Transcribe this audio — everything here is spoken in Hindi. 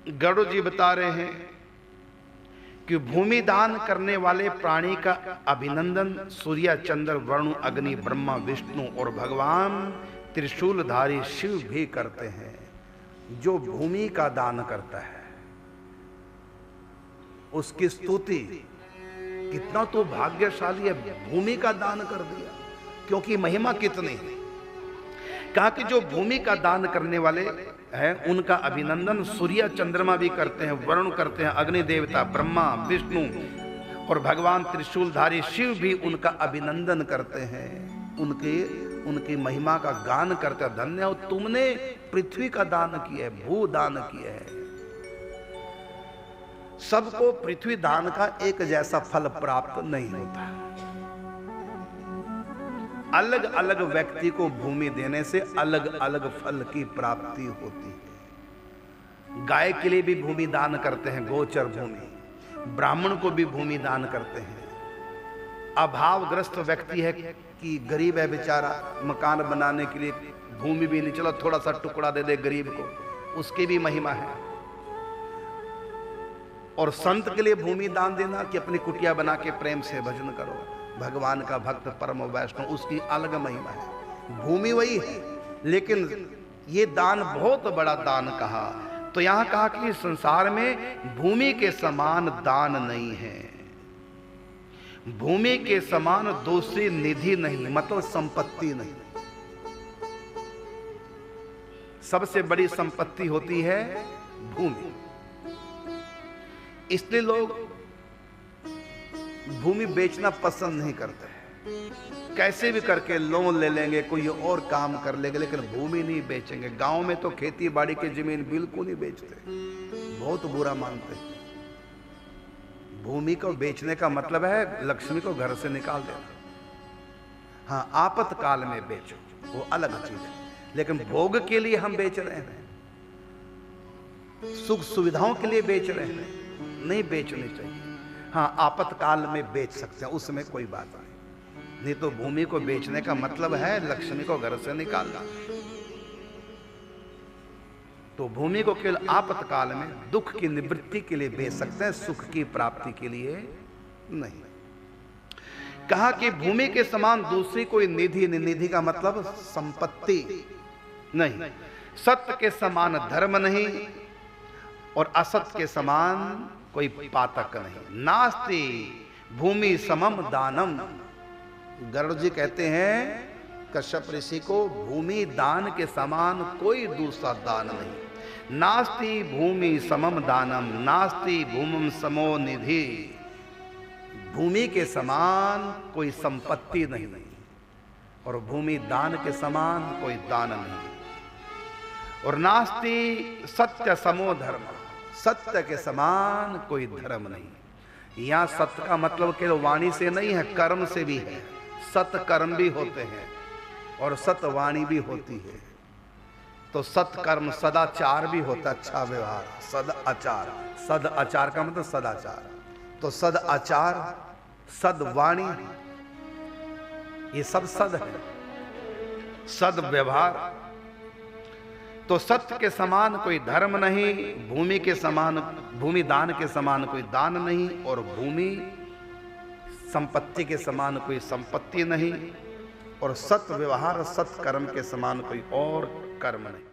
गरुड़ जी बता रहे हैं कि भूमि दान करने वाले प्राणी का अभिनंदन सूर्य, चंद्र, वरुण, अग्नि, ब्रह्मा, विष्णु और भगवान त्रिशूलधारी शिव भी करते हैं। जो भूमि का दान करता है उसकी स्तुति, कितना तो भाग्यशाली है, भूमि का दान कर दिया, क्योंकि महिमा कितनी है। कहा कि जो भूमि का दान करने वाले हैं उनका अभिनंदन सूर्य, चंद्रमा भी करते हैं, वरुण करते हैं, अग्नि देवता, ब्रह्मा, विष्णु और भगवान त्रिशूलधारी शिव भी उनका अभिनंदन करते हैं, उनकी महिमा का गान करते हैं। धन्य हो तुमने पृथ्वी का दान किया है, भू दान किया है। सबको पृथ्वी दान का एक जैसा फल प्राप्त नहीं होता। अलग अलग व्यक्ति को भूमि देने से अलग अलग फल की प्राप्ति होती है। गाय के लिए भी भूमि दान करते हैं, गोचर भूमि। ब्राह्मण को भी भूमि दान करते हैं। अभावग्रस्त व्यक्ति है कि गरीब है बेचारा, मकान बनाने के लिए भूमि भी नहीं, चलो थोड़ा सा टुकड़ा दे दे गरीब को, उसकी भी महिमा है। और संत के लिए भूमि दान देना कि अपनी कुटिया बना के प्रेम से भजन करो, भगवान का भक्त परम वैष्णव, उसकी अलग महिमा है। भूमि वही है, लेकिन ये दान बहुत बड़ा दान कहा। तो यहां कहा कि संसार में भूमि के समान दान नहीं है, भूमि के समान दूसरी निधि नहीं, मतलब संपत्ति नहीं। सबसे बड़ी संपत्ति होती है भूमि। इसलिए लोग भूमि बेचना पसंद नहीं करते हैं। कैसे भी करके लोन ले लेंगे, कोई और काम कर लेंगे, लेकिन भूमि नहीं बेचेंगे। गांव में तो खेती बाड़ी की जमीन बिल्कुल नहीं बेचते, बहुत बुरा मानते हैं। भूमि को बेचने का मतलब है लक्ष्मी को घर से निकाल देना। हाँ, आपातकाल में बेचो, वो अलग चीज है, लेकिन भोग के लिए हम बेच रहे हैं, सुख सुविधाओं के लिए बेच रहे हैं, नहीं बेचनी चाहिए। हाँ, आपातकाल में बेच सकते हैं, उसमें कोई बात नहीं तो भूमि को बेचने का मतलब है लक्ष्मी को घर से निकालना। तो भूमि को केवल आपातकाल में दुख की निवृत्ति के लिए बेच सकते हैं, सुख की प्राप्ति के लिए नहीं। कहा कि भूमि के समान दूसरी कोई निधि नहीं, निधि का मतलब संपत्ति नहीं, सत्य के समान धर्म नहीं और असत्य के समान कोई पातक नहीं। नास्ति भूमि समम दानम। गरुड़ जी कहते हैं कश्यप ऋषि को, भूमि दान के समान कोई दूसरा दान नहीं। नास्ति भूमि समम दानम, नास्ति भूमि समो निधि। भूमि के समान कोई संपत्ति नहीं और भूमि दान के समान कोई दान नहीं। और नास्ति सत्य समो धर्म, सत्य के समान कोई धर्म नहीं। यहां सत्य का मतलब केवल वाणी से नहीं है, कर्म से भी है। सत्य कर्म भी होते हैं और सत्य वाणी भी होती है। तो सत्य कर्म सदाचार भी होता, अच्छा व्यवहार, सद आचार। सद आचार का मतलब सदाचार। तो सद आचार, सद वाणी, ये सब सद है, सद व्यवहार। तो सत्य के समान कोई धर्म नहीं, भूमि के समान, भूमि दान के समान कोई दान नहीं और भूमि संपत्ति के समान कोई संपत्ति नहीं और सत्य व्यवहार, सत्य कर्म के समान कोई और कर्म नहीं।